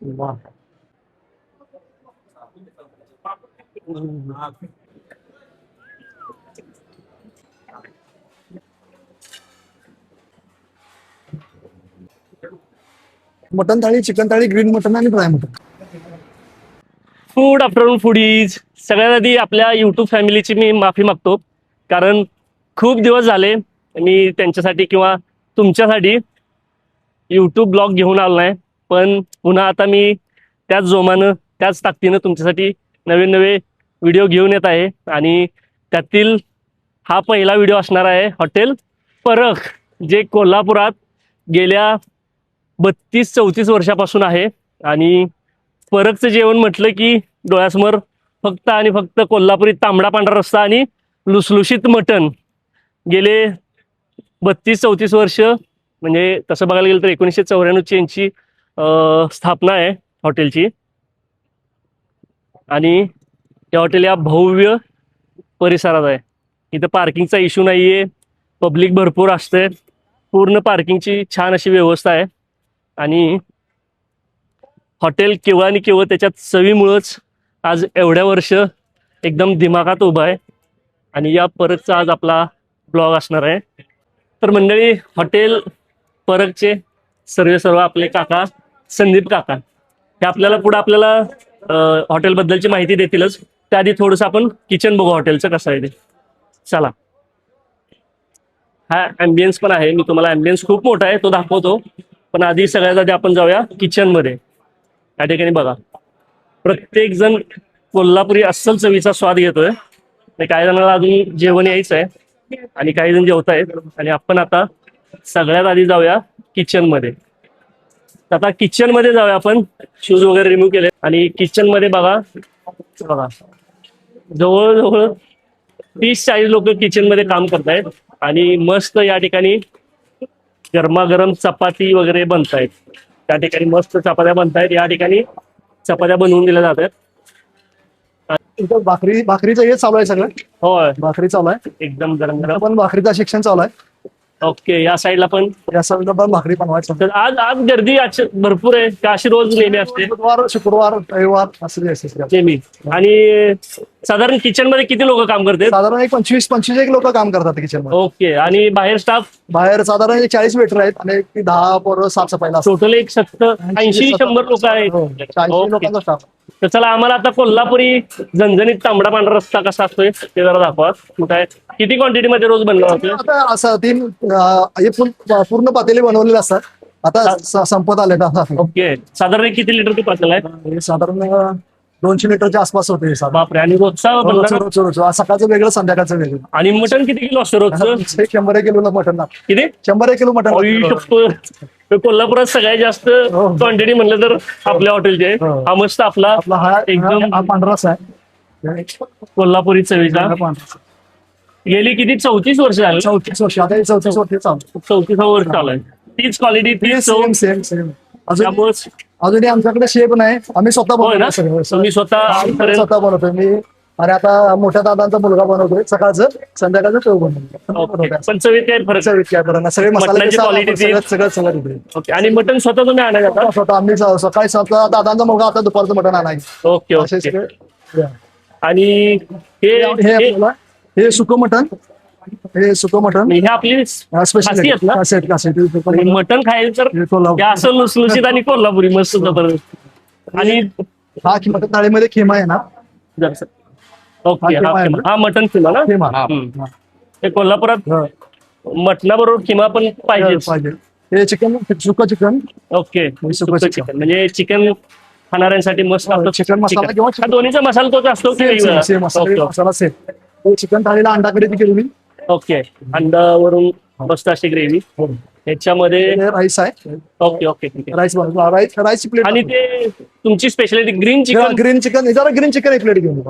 वा. मटन थाळी, चिकन थाळी, ग्रीन मटन आणि fry mutton. Food afternoon foodies सगळ्यात आधी आपल्या युट्यूब फॅमिलीची मी माफी मागतो, कारण खूप दिवस झाले मी त्यांच्यासाठी किंवा तुमच्यासाठी यूट्यूब ब्लॉग घेऊन आलो नाही. पण पुन्हा आता मी त्याच जोमानं त्याच ताकदीनं तुमच्यासाठी नवे नवे व्हिडिओ घेऊन येत आहे. आणि त्यातील हा पहिला व्हिडिओ असणार आहे हॉटेल परख, जे कोल्हापुरात गेल्या 32-34 वर्षापासून आहे. आणि परखचं जेवण म्हटलं की डोळ्यासमोर फक्त आणि फक्त कोल्हापुरी तांबडा पांढरा रस्सा आणि लुसलुशीत मटण. गेले 32-34 वर्ष, म्हणजे तसं बघायला गेलं तर 1994 यांची स्थापना आहे हॉटेलची. आणि हे हॉटेल या भव्य परिसरात आहे. इथं पार्किंगचा इश्यू नाही आहे, पब्लिक भरपूर असते, पूर्ण पार्किंगची छान अशी व्यवस्था आहे. आणि हॉटेल केवळ आणि केवळ त्याच्या चवीमुळंच आज एवढ्या वर्ष एकदम दिमागात उभा आहे. आणि या परतचा आज आपला ब्लॉग असणार आहे. तर मंडळी, हॉटेल परतचे सर्व आपले काका संदीप काका हे आपल्याला पुढे आपल्याला हॉटेलबद्दलची माहिती देतीलच. त्याआधी थोडंसं आपण किचन बघू हॉटेलचं कसं आहे ते. चला. हा ॲम्बियन्स पण आहे, मी तुम्हाला ॲम्बियन्स खूप मोठा आहे तो दाखवतो. पण आधी सगळ्यात आधी आपण जाऊया किचनमध्ये. त्या ठिकाणी बघा, प्रत्येक जण कोल्हापुरी अस्सल चवीचा स्वाद घेतोय. काही जणांना अजून जेवण यायचं आहे आणि काही जण जेवत आहेत. आणि आपण आता सगळ्यात आधी जाऊया किचनमध्ये. आता किचनमध्ये जाऊया आपण. शूज वगैरे रिमूव्ह केले आणि किचनमध्ये बघा बघा जवळजवळ 30-40 लोक किचनमध्ये काम करतायत. आणि मस्त या ठिकाणी गरमागरम चपाती वगैरे बनतायत. त्या ठिकाणी मस्त चपात्या बनतायत. या ठिकाणी चपात्या बनवून दिल्या जात आहेत. भाकरीचं हे चालू आहे सगळं. होय, भाकरी चालू आहे, एकदम गरम गरम. पण भाकरीचं शिक्षण चालू आहे. ओके, या साईडला पण. या साईडला पण भाकरी बनवायचं. तर आज आज गर्दी भरपूर आहे का? अशी रोज नेहमी असते? बुधवार, शुक्रवार, रविवार असं असते नेहमी. आणि साधारण किचन मध्ये किती लोक काम करतात? साधारण एक 25 लोक काम करतात किचन मध्ये. ओके. आणि बाहेर स्टाफ? बाहेर साधारण 40 वेटर आहेत आणि 10 पोरं साफसफाईला. टोटल एक 70-80-100 लोक आहेत. 40 लोकांचा स्टाफ. तर चला, आम्हाला आता कोल्हापुरी झणझणीत तांबडा पांढरा रस्ता कसा असतोय ते जरा दाखवा. काय किती क्वांटिटी मध्ये रोज बनवला होतं? आता असं हे पूर्ण पातेले बनवलेले असतात. आता संपत आले. ओके. साधारण किती लिटर तूप पातेलं आहे? साधारण 200 लिटरच्या आसपास होते. बापरे. आणि रोजचा सकाळचं वेगळं, संध्याकाळचं वेगळं. आणि मटण किती किलो असतं रोजचं? 100 किलो मटण. किती? 100 किलो मटण. कोल्हापुरात सगळ्यात जास्त क्वांटिटी म्हणलं तर आपल्या हॉटेलचे. हा मस्त आपला हा एकदम पांढराच आहे, कोल्हापुरी चवीचा. गेली किती 34 वर्ष झाली? 34 वर्ष. आता 34 वर्ष चालू. 34 वर्ष चालू आहे. तीच क्वालिटी, तीच चव. सेम. त्यामुळे अजूनही आमच्याकडे शेप नाही, आम्ही स्वतः बनवतो सगळं. तुम्ही स्वतः बनवतोय मी. आणि आता मोठ्या दादांचा मुलगा बनवतोय. सकाळचं संध्याकाळचं तो बनवतो. पण चवीत काय फरक? काय बरं ना, सगळे मसाले सगळं. ओके. आणि मटण स्वतः तुम्ही आणायचं? स्वतः आम्ही सकाळी स्वतः. दादांचा मुलगा आता दुपारचं मटण आणायचं. Okay okay. आणि हे सुकं मटण. हे सुकं मटण हे आपली स्पेशल मटण खायचं तर असं लुसलुशीत आणि कोल्हापुरी मस्त जबरदस्त. आणि हा मटण थाळीमध्ये खिमा आहे ना. ओके. हा मटण खिमा ना. हे कोल्हापुरात मटणाबरोबर खिमा पण पाहिजे. हे चिकन, सुकं चिकन. ओके. सुकं चिकन म्हणजे चिकन खाणाऱ्यांसाठी मस्त असतं. चिकन मसाला किंवा दोन्हीचा मसाला तोच असतो की मसाला सेम. चिकन थाळीला अंडा कढी केली मी. ओके. अंडावरून मस्त अशी ग्रेव्ही. ह्याच्यामध्ये राईस आहे. Okay okay. Rice plate. आणि ते तुमची speciality green chicken. Green chicken एक प्लेट घेऊन.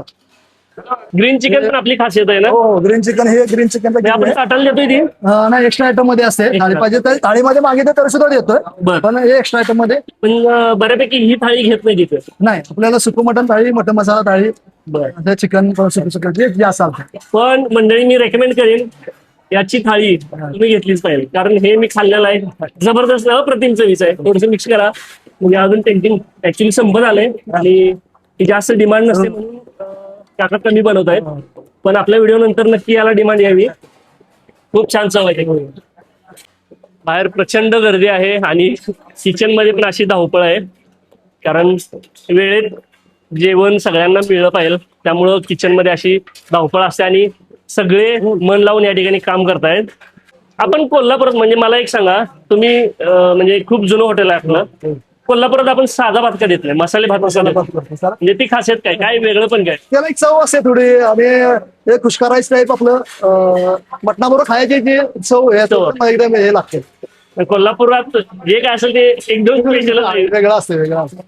ग्रीन चिकन पण आपली खासियत आहे ना. हो, ग्रीन चिकन. हे ग्रीन चिकन आपण ताटाला देतोय ती नाही, एक्स्ट्रा आयटम मध्ये असते. थाळी पाहिजे तर थाळीमध्ये मागितलं तर सुद्धा देतोय, पण हे एक्स्ट्रा आयटम मध्ये. पण बऱ्यापैकी ही थाळी घेत नाही तिथे. नाही, आपल्याला सुकं मटण थाळी, मटण मसाला थाळी, चिकन सुकं जे असाल. पण मंडळी, मी रेकमेंड करेन याची थाळी तुम्ही घेतलीच पाहिजे, कारण हे मी खाल्लेलं आहे, जबरदस्त अप्रतिम चवीचं आहे. थोडस मिक्स करा म्हणजे अजून टेक्निक. ऍक्च्युली 100 आलंय आणि ही जास्त डिमांड नसते म्हणून काका कमी बनवत आहेत, पण आपल्या व्हिडिओ नंतर नक्की याला डिमांड यावी. खूप छान चव आहे. बाहेर प्रचंड गर्दी आहे आणि किचन मध्ये पण अशी धावपळ आहे, कारण वेळेत जेवण सगळ्यांना मिळलं पाहिजे, त्यामुळं किचन मध्ये अशी धावपळ असते आणि सगळे मन लावून या ठिकाणी काम करतायत. आपण कोल्हापुरात, म्हणजे मला एक सांगा, तुम्ही म्हणजे खूप जुनं हॉटेल आहे आपलं, कोल्हापुरात आपण साधा भात का देत नाही, मसाले भात मसाला भात करतो सर. म्हणजे ती खासियत काय, काय वेगळं पण काय? त्याला एक चव असते थोडी. आम्ही कुष्का राईस टाईप आपलं मटणाबरोबर खायची जी चव आहे चव. एकदम हे लागते. कोल्हापुरात जे काय असेल ते एकदम स्पेशल आहे. वेगळं असते वेगळं असतं.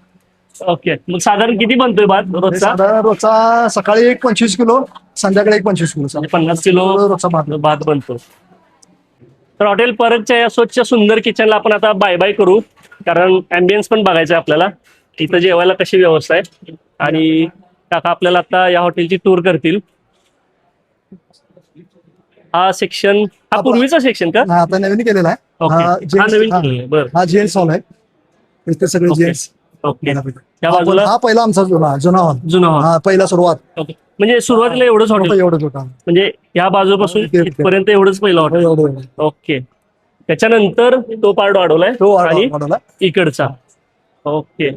ओके, मग साधारण किती बनतोय भात हे रोजचा? साधारण रोजचा सकाळी एक 25 किलो, संध्याकाळी एक 25 किलो. म्हणजे 50 किलो रोजचा भात. भात बनतो. तर हॉटेल परतच्या या स्वच्छ सुंदर किचनला आपण आता बाय बाय करू, कारण अँबियन्स पण बघायचं आहे आपल्याला, इथं जेवायला कशी व्यवस्था आहे. आणि काका आपल्याला आता या हॉटेलची टूर करतील. हा सेक्शन, हा पूर्वीचा सेक्शन का? हा, आता नवीन केलेला आहे. ओके, हा, हा जेंट्स- नवीन हा. केलेलं आहे. बरं, हा जेंट्स हॉल आहे. इथे सगळे ओके. जेंट्स. ओके. त्या बाजूला हा पहिला आमचा जुना हॉल. जुना hall. हा पहिला सुरुवात. ओके, म्हणजे सुरुवातीला एवढंच हॉटेल, एवढंच होता. म्हणजे या बाजूपासून ते- इथपर्यंत एवढंच पहिलं हॉटेल. एवढं ओके, त्याच्यानंतर तो पार्ट वाढवलाय तो आणि मॉडेल इकडचा. ओके,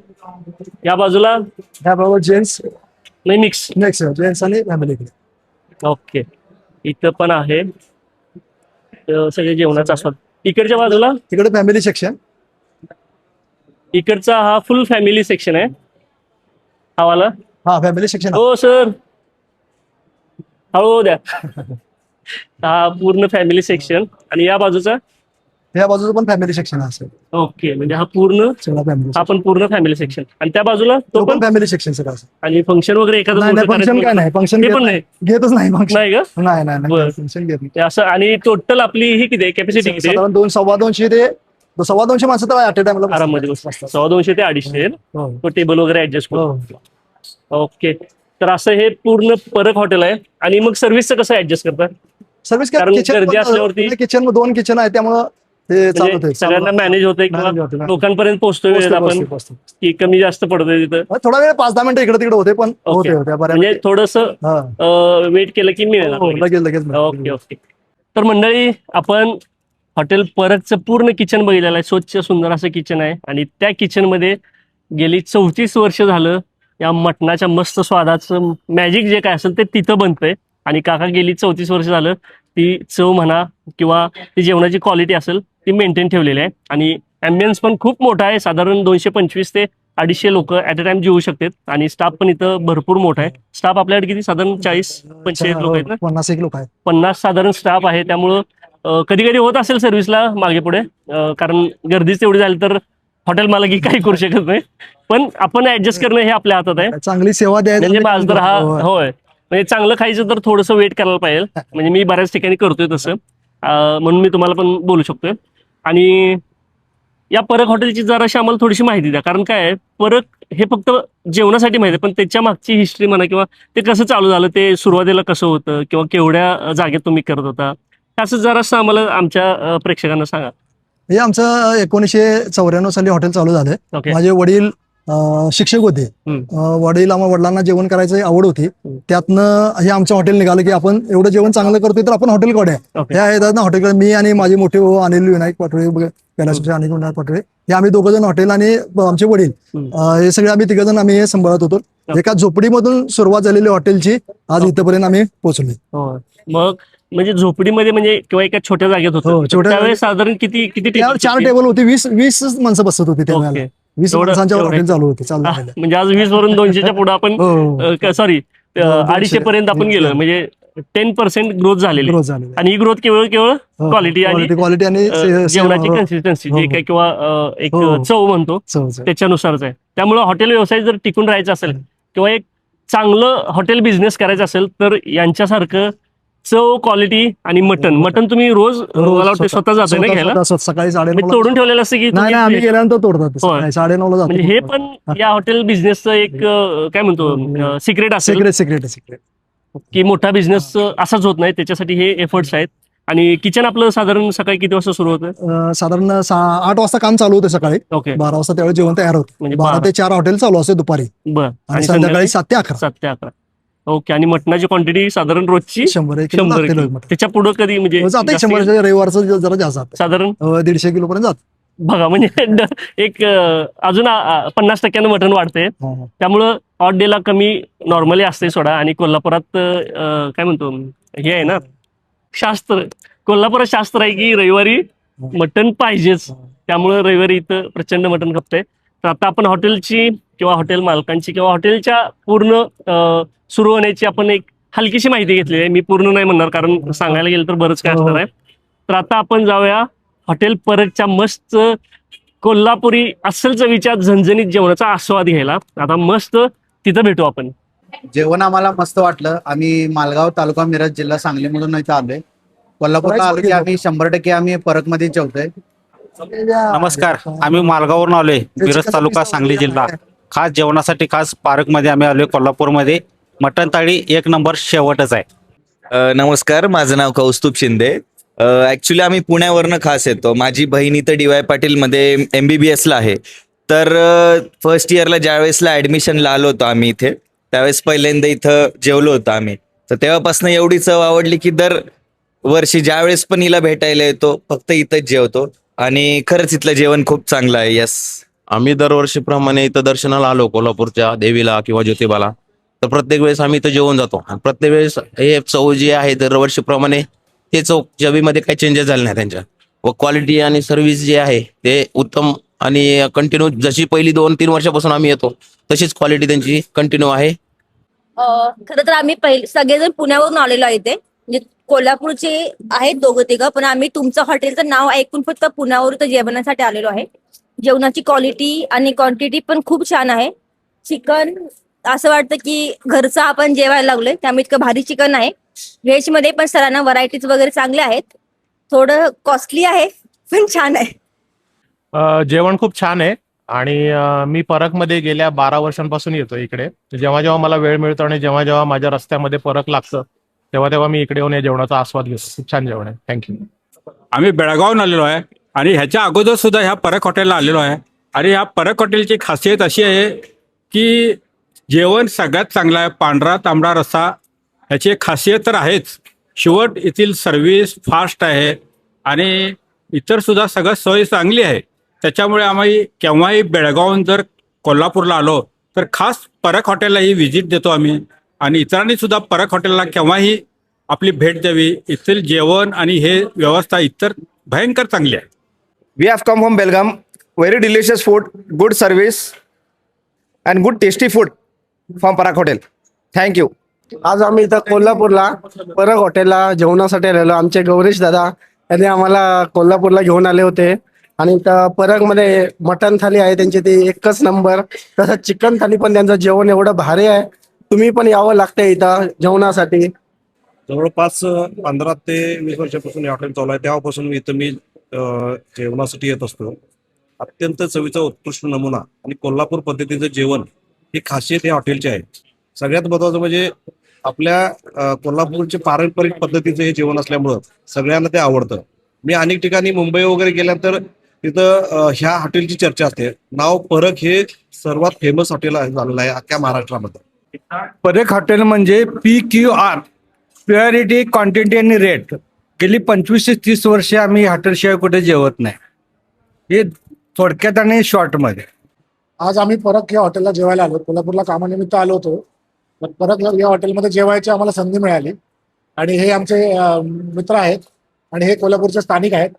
या बाजूला ह्याबरोबर जेंट्स नाही मिक्स. नेक्स्ट जेंट्स आणि फॅमिली. ओके, इथं पण आहे सगळे जेवणाचा आस्वाद. इकडच्या बाजूला, तिकडे फॅमिली सेक्शन. इकडचा हा फुल फॅमिली सेक्शन आहे. हा वाला. हा फॅमिली सेक्शन. हो सर, हळू द्या. हा पूर्ण फॅमिली सेक्शन. आणि या बाजूचा ह्या बाजूचं पण फॅमिली सेक्शन असेल. ओके, म्हणजे हा पूर्ण, सगळा फॅमिली. हा पण पूर्ण फॅमिली सेक्शन. आणि त्या बाजूला तो तो पण पण. फॅमिली सेक्शन सगळं असेल. आणि फंक्शन वगैरे एखादं नाही मोठं फंक्शन करायचं काय नाही. फंक्शन ते पण नाही. घेतच नाही फंक्शन. नाही का? नाही बरं. फंक्शन घेत नाही. ते असं. आणि टोटल आपली ही किती आहे, कॅपॅसिटी किती आहे? साधारण 200-225 ते 200 माणसं तर ऍट अ टाइमला आराममध्ये बसतात. 200 ते 250 हो. तो टेबल वगैरे ऍडजस्ट करू. हो. ओके, तर असं हे पूर्ण परक हॉटेल आहे. आणि मग सर्व्हिसचं कसं ऍडजस्ट करतात? सर्व्हिस कारण गर्दी असल्यावरती- किचन 2 किचन आहे त्यामुळं ते चालत म्हणजे सगळ्यांना मॅनेज होतंय किंवा Manage होतंय. लोकांपर्यंत पोहोचतोय वेळेत आपण, की कमी जास्त पडतोय तिथं? थोडा वेळ 5-10 मिनिटं इकडे तिकडे होते पण ओके. होते म्हणजे थोडस हा. वेट केलं की मिळेल हो, आपल्याला. लगेच ओके ओके. तर मंडळी, आपण हॉटेल परकचं पूर्ण किचन बघितलेलं आहे. स्वच्छ सुंदर असं किचन आहे. आणि त्या किचन मध्ये गेली 34 वर्ष झालं या मटणाच्या मस्त स्वादाचं मॅजिक जे काय असेल ते तिथं बनतंय. आणि काका गेली 34 वर्ष झालं ती चव म्हणा किंवा ती जेवणाची क्वालिटी असेल ती मेंटेन ठेवलेली आहे. आणि अँबियन्स पण खूप मोठा आहे. साधारण 225 ते 250 लोक ऍट अ टाइम जेवू शकतात. आणि स्टाफ पण इथं भरपूर मोठा आहे. स्टाफ आपल्याकडे किती, साधारण 40-45 लोक आहेत ना? 51 लोक आहेत. 50 साधारण स्टाफ आहे. त्यामुळं कधी कधी होत असेल सर्व्हिसला मागे पुढे, कारण गर्दीच तेवढी झाली तर हॉटेल मालकी काही करू शकत नाही. पण आपण ऍडजस्ट करणं हे आपल्या हातात आहे. चांगली सेवा द्यायची. म्हणजे माझं तर हा होय, म्हणजे चांगलं खायचं तर थोडंसं वेट करायला पाहिजे. म्हणजे मी बऱ्याच ठिकाणी करतोय तसं, म्हणून मी तुम्हाला पण बोलू शकतोय. आणि या परक हॉटेलची जराशी आम्हाला थोडीशी माहिती द्या, कारण काय आहे, परक हे फक्त जेवणासाठी माहिती आहे, पण त्याच्या मागची हिस्ट्री म्हणा किंवा ते कसं चालू झालं, ते सुरुवातीला कसं होतं किंवा केवढ्या जागेत तुम्ही करत होता, असं जरासं आम्हाला आमच्या प्रेक्षकांना सांगा. हे आमचं 1994 साली हॉटेल चालू झालंय. ओके. माझे वडील शिक्षक होते. वडिलांना जेवण करायची आवड होती. त्यातनं हे आमचं हॉटेल निघालं की आपण एवढं जेवण चांगलं करतोय तर आपण हॉटेल काढूया. ओके. ह्या येतात ना हॉटेल. मी आणि माझे मोठे भाऊ अनिल विनायक पाटोळे, कैलास अनिल विनायक पाटोळे, हे आम्ही 2 जण हॉटेल आणि आमचे वडील हे सगळे आम्ही 3 जण आम्ही हे सांभाळत होतो. एका झोपडीमधून सुरुवात झालेली हॉटेलची आज इथपर्यंत आम्ही पोहोचलो. मग म्हणजे झोपडीमध्ये म्हणजे किंवा एका छोट्या जागेत हो, होतं, छोट्या त्यावेळेस साधारण किती त्यावर 4 टेबल होते. 20 माणसं बसत होती त्यावेळेला. ओके. 20 एवढं- माणसांच्या एवढं- हॉटेल चालू होते. म्हणजे आज 20 वरून 200च्या पुढे आपण हो. सॉरी 250 पर्यंत आपण गेलो. म्हणजे 10% ग्रोथ झालेली. ग्रोथ झाली. आणि ही ग्रोथ केवळ क्वालिटी आणि क्वालिटी आणि जेवणाची कन्सिस्टन्सी हो, जे हो. काय किंवा एक हो. चव म्हणतो चव. त्याच्यानुसारच आहे. त्यामुळे हॉटेल व्यवसाय जर टिकून राहायचा असेल किंवा एक चांगलं हॉटेल बिझनेस करायचं असेल तर यांच्यासारखं चव, क्वालिटी आणि मटन तुम्ही रोज मला वाटतं स्वतः जातोय ना घ्यायला, सकाळी म्हणजे 9:30 तोडून ठेवलेलं असतं की नाही आम्ही गेल्यानंतर तोडतात. होय. 9:30 जातो. म्हणजे हे पण या हॉटेल बिझनेसचं एक काय म्हणतो सिक्रेट असेल सिक्रेट की मोठा बिझनेस असाच होत नाही. त्याच्यासाठी हे एफर्ट्स आहेत. आणि किचन आपलं साधारण सकाळी किती वाजता सुरू होतं? साधारण 8 वाजता काम चालू होतं सकाळी. ओके. 12 वाजता त्यावेळी जेवण तयार होतं. म्हणजे 12 ते 4 हॉटेल चालू असते दुपारी बर. आणि संध्याकाळी 7 ते 11. 7 ते 11. ओके. आणि मटणाची क्वांटिटी साधारण रोजची 100 किलो 100 जाते किलो. रोज. त्याच्या पुढे कधी म्हणजे जाते जास्त 100 रविवारचं जरा जास्त जातं. साधारण 150 किलो पर्यंत जात. बघा म्हणजे एक अजून 50% मटण वाढते. त्यामुळं ऑड डेला कमी नॉर्मली असते सोडा. आणि कोल्हापुरात काय म्हणतो हे आहे ना शास्त्र, कोल्हापुरात शास्त्र आहे की रविवारी मटण पाहिजेच. त्यामुळं रविवारी इथं प्रचंड मटण खपतंय. तर आता आपण हॉटेलची किंवा हॉटेल मालकांची किंवा हॉटेलच्या पूर्ण सुरू होण्याची आपण एक हलकीशी माहिती घेतली आहे. मी पूर्ण नाही म्हणणार कारण सांगायला गेलं तर बरंच काय असणार आहे. तर आता आपण जाऊया हॉटेल परतच्या मस्त कोल्हापुरी अस्सल चवीच्या झणझणीत जेवणाचा आस्वाद घ्यायला. आता मस्त तिथं भेटू आपण. जेवण आम्हाला मस्त वाटलं. आम्ही मालगाव तालुका मिरज जिल्हा सांगलीमधून इथं आलोय. कोल्हापूरला आलो की आम्ही 100% आम्ही परकमध्ये जेवतोय. नमस्कार, आम्ही मालगाववरून आलोय, मिरज तालुका सांगली जिल्हा. खास जेवणासाठी खास पार्कमध्ये आम्ही आलोय कोल्हापूरमध्ये. मटण थाळी 1 नंबर शेवटच आहे. नमस्कार, माझं नाव कौस्तुभ शिंदे. ॲक्च्युली आम्ही पुण्यावरनं खास येतो. माझी बहीण इथं डी वाय पाटीलमध्ये MBBSला आहे. तर फर्स्ट इयरला ज्यावेळेसला ॲडमिशनला आलो होतो आम्ही इथे, त्यावेळेस पहिल्यांदा इथं जेवलो होतो आम्ही. तर तेव्हापासून एवढी चव आवडली की दर वर्षी ज्यावेळेस पण हिला भेटायला येतो फक्त इथंच जेवतो. आणि खरंच इथलं जेवण खूप चांगलं आहे. यस, आम्ही दरवर्षीप्रमाणे इथं दर्शनाला आलो कोल्हापूरच्या देवीला किंवा ज्योतिबाला, तर प्रत्येक वेळेस आम्ही इथं जेवण जातो. आणि प्रत्येक वेळेस हे चव जी आहे दरवर्षीप्रमाणे ते चव चवीमध्ये काही चेंजेस झाले नाही त्यांच्या. व क्वालिटी आणि सर्व्हिस जी आहे ते उत्तम आणि कंटिन्यू जशी पहिली 2-3 वर्षापासून आम्ही येतो तशीच क्वालिटी त्यांची कंटिन्यू आहे. खरं तर आम्ही सगळेजण पुण्यावरून आलेलो आहे. इथे म्हणजे कोल्हापूरचे आहेत दोघं तिघं, पण आम्ही तुमचं हॉटेलचं नाव ऐकून फक्त पुण्यावर इथं जेवणासाठी आलेलो आहे. जेवणाची क्वालिटी आणि क्वांटिटी पण खूप छान आहे. चिकन असं वाटतं की घरचं आपण जेवायला लागलोय, त्यामुळे इतकं भारी चिकन आहे. व्हेज मध्ये पण सरांना व्हरायटीज वगैरे चांगले आहेत. थोडं कॉस्टली आहे पण छान आहे. जेवण खूप छान आहे. आणि मी परकमध्ये गेल्या 12 वर्षांपासून येतो इकडे. जेव्हा जेव्हा मला वेळ मिळतो आणि जेव्हा जेव्हा माझ्या रस्त्यामध्ये परक लागतं तेव्हा तेव्हा मी इकडे येऊन या जेवणाचा आस्वाद घेतो. खूप छान जेवण आहे. थँक्यू. आम्ही बेळगावहून आलेलो आहे आणि ह्याच्या अगोदर सुद्धा ह्या परक हॉटेलला आलेलो आहे. आणि ह्या परक हॉटेलची खासियत अशी आहे की जेवण सगळ्यात चांगलं आहे. पांढरा तांबडा रस्सा ह्याची एक खासियत तर आहेच, शेवट येथील सर्व्हिस फास्ट आहे आणि इतर सुद्धा सगळं सोय चांगली आहे. त्याच्यामुळे आम्ही केव्हाही बेळगावहून जर कोल्हापूरला आलो तर खास परक हॉटेलला ही व्हिजिट देतो आम्ही. आणि इतरांनी सुद्धा परक हॉटेलला केव्हाही आपली भेट द्यावी. इथील जेवण आणि हे व्यवस्था इतर भयंकर चांगली आहे. We have come from Belgaum. Very delicious food, good service, and good tasty food from Parak Hotel. Thank you. आज आम्ही इथं कोल्हापूरला परक हॉटेलला जेवणासाठी आलेलो. आमचे गौरीश दादा यांनी आम्हाला कोल्हापूरला घेऊन आले होते. आणि इथं परकमध्ये मटण थाली आहे त्यांची, ती एकच नंबर. तसंच चिकन थाली पण त्यांचं जेवण एवढं भारी आहे. तुम्ही पण यावं लागतंय इथं जेवणासाठी. जवळपास 15 ते 20 वर्षापासून हॉटेल चालू आहे. तेव्हापासून मी जेवणासाठी येत असतो. अत्यंत चवीचा उत्कृष्ट नमुना आणि कोल्हापूर पद्धतीचं जेवण ही खासियत या हॉटेलची आहे. सगळ्यात महत्वाचं म्हणजे आपल्या कोल्हापूरचे पारंपरिक पद्धतीचं हे जेवण असल्यामुळं सगळ्यांना ते आवडतं. मी अनेक ठिकाणी मुंबई वगैरे गेल्यानंतर तिथं ह्या हॉटेलची चर्चा असते. नाव परक हे सर्वात फेमस हॉटेल झालेलं आहे अख्ख्या महाराष्ट्रामध्ये. परक हॉटेल म्हणजे PQR, प्युअरिटी, क्वांटिटी आणि रेट. गेली 25 ते 30 वर्षे आम्ही हॉटेलशिवाय कुठे जेवत नाही. हे थोडक्यात आणि शॉर्टमध्ये. आज आम्ही परक या हॉटेलला जेवायला आलो. कोल्हापूरला कामानिमित्त आलो होतो. तर परक या हॉटेलमध्ये जेवायची आम्हाला संधी मिळाली. आणि हे आमचे मित्र आहेत आणि हे कोल्हापूरचे स्थानिक आहेत.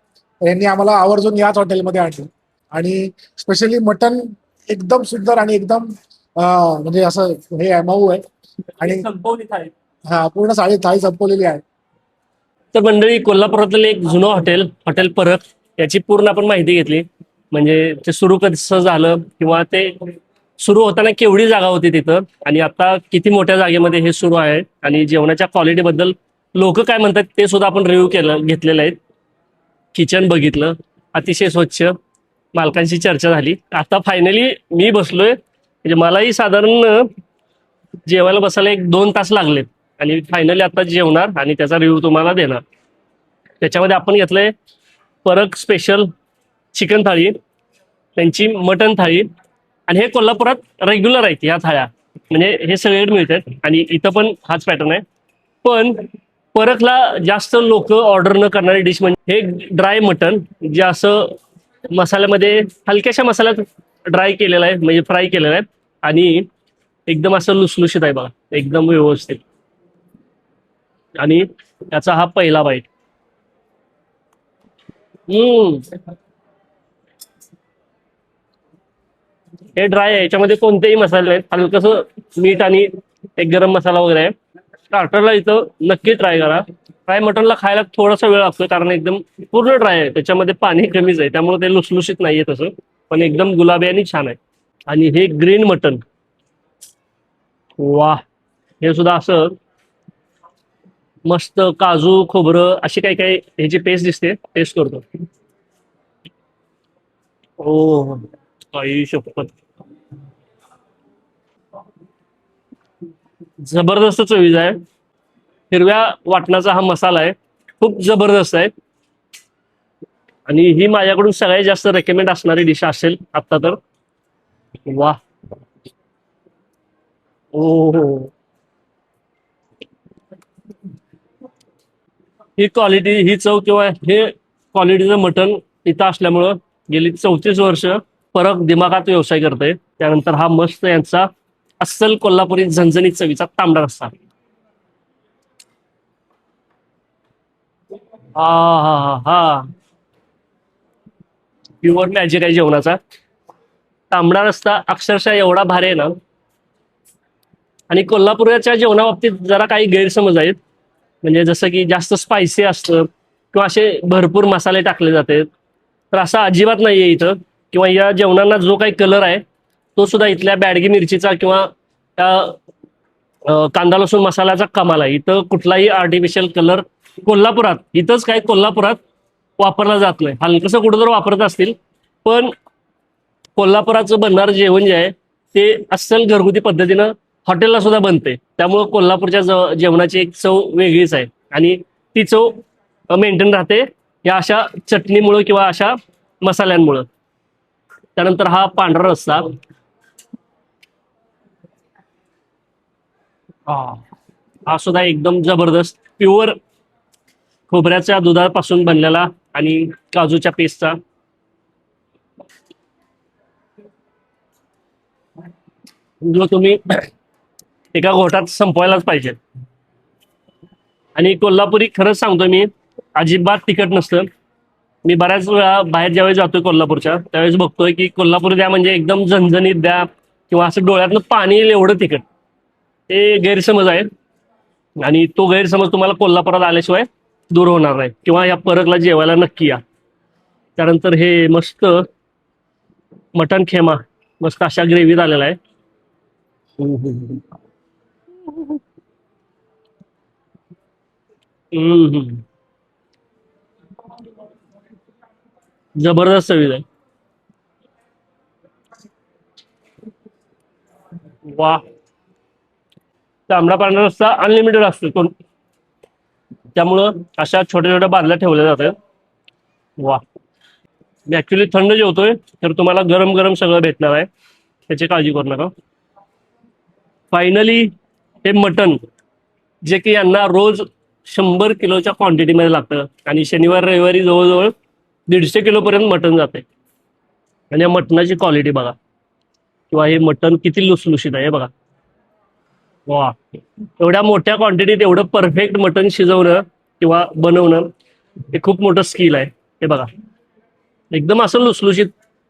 तर यांनी आम्हाला आवर्जून याच हॉटेलमध्ये आणलं. आणि स्पेशली मटन एकदम सुंदर आणि एकदम म्हणजे असं हे मऊ आहे. आणि पूर्ण थाळी संपवलेली आहे. तर मंडळी, कोल्हापुरातलं एक जुनं हॉटेल परक याची पूर्ण आपण माहिती घेतली. म्हणजे ते सुरू कसं झालं किंवा ते सुरू होताना केवढी जागा होती तिथं आणि आता किती मोठ्या जागेमध्ये हे सुरू आहे. आणि जेवणाच्या क्वालिटीबद्दल लोक काय म्हणतात ते सुद्धा आपण रिव्ह्यू घेतलेलं आहे. किचन बघितलं, अतिशय स्वच्छ, मालकांशी चर्चा झाली. आता फायनली मी बसलोय. म्हणजे मलाही साधारण जेवायला बसायला 1-2 तास लागलेत आणि फायनली आता जेवणार आणि त्याचा रिव्ह्यू तुम्हाला देणार. त्याच्यामध्ये आपण घेतलंय परक स्पेशल चिकन थाळी, त्यांची मटन थाळी, आणि हे कोल्हापुरात रेग्युलर आहेत ह्या थाळ्या, म्हणजे हे सगळीकडे मिळतात आणि इथं पण हाच पॅटर्न आहे. पण परकला जास्त लोक ऑर्डर न करणारी डिश म्हणजे हे ड्राय मटन, जे असं मसाल्यामध्ये हलक्याशा मसाल्यात ड्राय केलेलं आहे, म्हणजे फ्राय केलेलं आहे आणि एकदम असं लुसलुशीत आहे बघा, एकदम व्यवस्थित. आणि त्याचा हा पहिला बाईट. हे ड्राय आहे, याच्यामध्ये कोणतेही मसाले नाहीत, हलकसं मीठ आणि एक गरम मसाला वगैरे आहे. स्टार्टरला इथं नक्की ट्राय करा. फ्राय मटनला खायला थोडासा वेळ लागतो कारण एकदम पूर्ण ड्राय आहे, त्याच्यामध्ये पाणी कमीच आहे, त्यामुळे ते लुसलुशीत नाहीये तसं, पण एकदम गुलाबी आणि छान आहे. आणि हे ग्रीन मटन, वा, हे सुद्धा असं मस्त काजू खोबरं अशी काही काही ह्याची पेस्ट दिसते, टेस्ट करतो. ओ आई शपथ, जबरदस्त चवीचा आहे. हिरव्या वाटणाचा हा मसाला आहे, खूप जबरदस्त आहे आणि ही माझ्याकडून सगळ्यात जास्त रेकमेंड असणारी डिश असेल आता तर. वा, ओ, ही क्वालिटी, ही चव किंवा हे क्वालिटीचं मटण इथं असल्यामुळं गेली 34 वर्ष परक दिमागात व्यवसाय करते. त्यानंतर हा मस्त यांचा अस्सल कोल्हापुरी झणझणीत चवीचा तांबडा रस्सा. हा हा हा हा, प्युअर मॅजिक आहे जेवणाचा. तांबडा रस्सा अक्षरशः एवढा भारी आहे ना. आणि कोल्हापुराच्या जेवणाबाबतीत जरा काही गैरसमज आहेत, म्हणजे जसं की जास्त स्पायसी असतं किंवा असे भरपूर मसाले टाकले जातात, तर असं अजिबात नाही आहे इथं. किंवा या जेवणांना जो काही कलर आहे तो सुद्धा इथल्या बॅडगी मिरचीचा किंवा त्या कांदा लसूण मसाल्याचा कमाल आहे. इथं कुठलाही आर्टिफिशियल कलर कोल्हापुरात, इथंच काय कोल्हापुरात वापरला जात नाही. हलकसं कुठं तर वापरत असतील, पण कोल्हापुराचं बनणारं जेवण जे आहे ते अस्सल घरगुती पद्धतीनं हॉटेलला सुद्धा बनते. त्यामुळं कोल्हापूरच्या जेवणाची एक चव वेगळीच आहे आणि ती चव मेंटेन राहते या अशा चटणीमुळं किंवा अशा मसाल्यांमुळं. त्यानंतर हा पांढरा रस्सा, हा सुद्धा एकदम जबरदस्त, प्युअर खोबऱ्याच्या दुधापासून बनलेला आणि काजूच्या पेस्टचा. जो तुम्ही एका घोटात संपवायलाच पाहिजे. आणि कोल्हापुरी खरंच सांगतो मी, अजिबात तिखट नसतं. मी बऱ्याच वेळा बाहेर ज्यावेळेस जातोय कोल्हापूरच्या, त्यावेळेस बघतोय की कोल्हापुरी द्या म्हणजे एकदम झणझणीत द्या किंवा असं डोळ्यातनं पाणी येईल एवढं तिखट. ते गैरसमज आहे आणि तो गैरसमज तुम्हाला कोल्हापुरात आल्याशिवाय दूर होणार नाही. किंवा या परकला जेवायला नक्की या. त्यानंतर हे मस्त मटण खेमा मस्त अशा ग्रेव्हीत आलेला आहे. जबरदस्त चवीज आहे. वा, तांबडा पांढरा रस्सा अनलिमिटेड असतो, त्यामुळं अशा छोट्या छोट्या बादल्या ठेवल्या जातात. वा, मी ऍक्च्युली थंड जेवतोय, तर तुम्हाला गरम गरम सगळं भेटणार आहे, त्याची काळजी करू नका. फायनली हे मटन, जे की यांना रोज 100 किलोच्या क्वांटिटीमध्ये लागतं आणि शनिवार रविवारी जवळजवळ 150 किलोपर्यंत मटण जाते. आणि या मटणाची क्वालिटी बघा, किंवा हे मटण किती लुसलुशीत आहे बघा. वा, एवढ्या मोठ्या क्वांटिटीत एवढं परफेक्ट मटण शिजवणं किंवा बनवणं हे खूप मोठं स्किल आहे. हे बघा, एकदम असं लुसलुशीत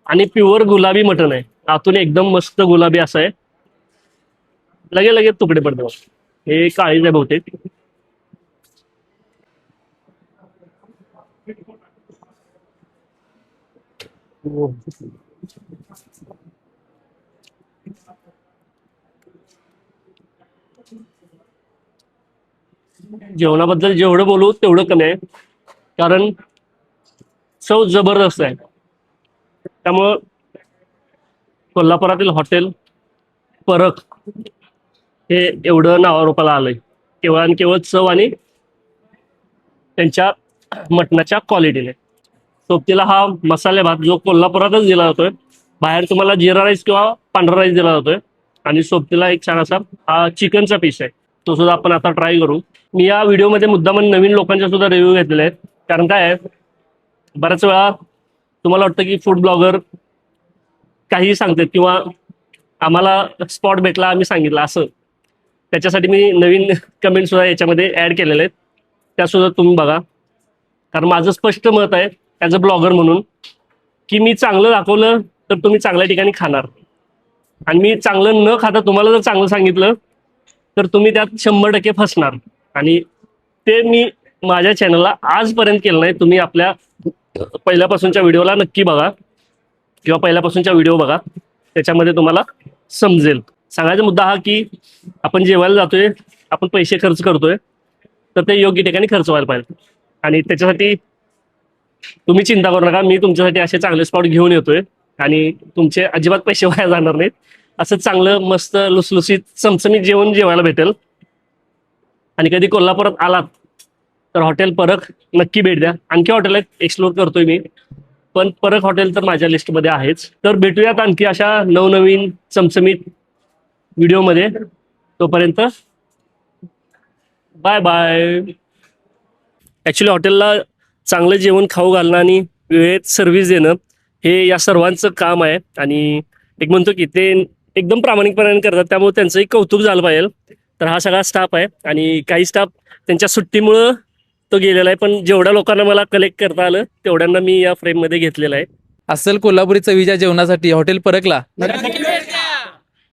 आणि प्युअर गुलाबी मटण आहे. आतून एकदम मस्त गुलाबी असं आहे, लगेच तुकडे पडतो. हे काळीज आहे बहुतेक. जेवणाबद्दल जेवढं बोलू तेवढं कमी आहे, कारण चव जबरदस्त आहे. त्यामुळं कोल्हापुरातील हॉटेल परक हे एवढं नावारूपाला आलंय केवळ आणि केवळ चव आणि त्यांच्या मटणाच्या क्वालिटीने. सोबतीला हा मसाले भात जो कोल्हापुरातच दिला जातोय, बाहेर तुम्हाला जिरा राईस किंवा पांढरा राईस दिला जातोय. आणि सोबतीला एक छान असा हा चिकनचा पीस आहे, तो सुद्धा आपण आता ट्राय करू. मी या व्हिडिओमध्ये मुद्दाम नवीन लोकांच्या सुद्धा रिव्ह्यू घेतलेले आहेत. कारण काय आहे, बऱ्याच वेळा तुम्हाला वाटतं की फूड ब्लॉगर काहीही सांगतात किंवा आम्हाला स्पॉट भेटला आम्ही सांगितलं असं. त्याच्यासाठी मी नवीन कमेंट सुद्धा याच्यामध्ये ऍड केलेले आहेत, त्या सुद्धा तुम्ही बघा. कारण माझं स्पष्ट मत आहे ॲज अ ब्लॉगर म्हणून की मी चांगलं दाखवलं तर तुम्ही चांगल्या ठिकाणी खाणार, आणि मी चांगलं न खाता तुम्हाला जर चांगलं सांगितलं तर तुम्ही त्यात 100% फसणार. आणि ते मी माझ्या चॅनलला आजपर्यंत केलं नाही. तुम्ही आपल्या पहिल्यापासूनच्या व्हिडिओला नक्की बघा किंवा पहिल्यापासूनच्या व्हिडिओ बघा, त्याच्यामध्ये तुम्हाला समजेल. सांगायचा मुद्दा हा की आपण जेवायला जातोय, आपण पैसे खर्च करतोय, तर ते योग्य ठिकाणी खर्च व्हायला पाहिजे. आणि त्याच्यासाठी तुम्ही चिंता करू नका, मी तुमच्यासाठी असे चांगले स्पॉट घेऊन येतोय आणि तुमचे अजिबात पैसे वाया जाणार नाहीत. असं चांगलं मस्त लुसलुसीत चमचमीत जेवण जेवायला भेटेल. आणि कधी कोल्हापुरात आलात तर हॉटेल परख नक्की भेट द्या. आणखी हॉटेल आहेत एक्सप्लोर करतोय मी, पण परख हॉटेल तर माझ्या लिस्टमध्ये आहेच. तर भेटूयात आणखी अशा नवनवीन चमचमीत व्हिडिओमध्ये. तोपर्यंत बाय बाय. ॲक्च्युली हॉटेलला चांगलं जेवण खाऊ घालणं आणि वेळेत सर्व्हिस देणं हे या सर्वांचं काम आहे. आणि एक म्हणतो की ते एकदम प्रामाणिकपणाने करतात, त्यामुळे त्यांचंही कौतुक झालं पाहिजे. तर हा सगळा स्टाफ आहे आणि काही स्टाफ त्यांच्या सुट्टीमुळं तो गेलेला आहे, पण जेवढ्या लोकांना मला कलेक्ट करता आलं तेवढ्यांना मी या फ्रेममध्ये घेतलेलं आहे. अस्सल कोल्हापुरी चवीच्या जेवणासाठी हॉटेल परखला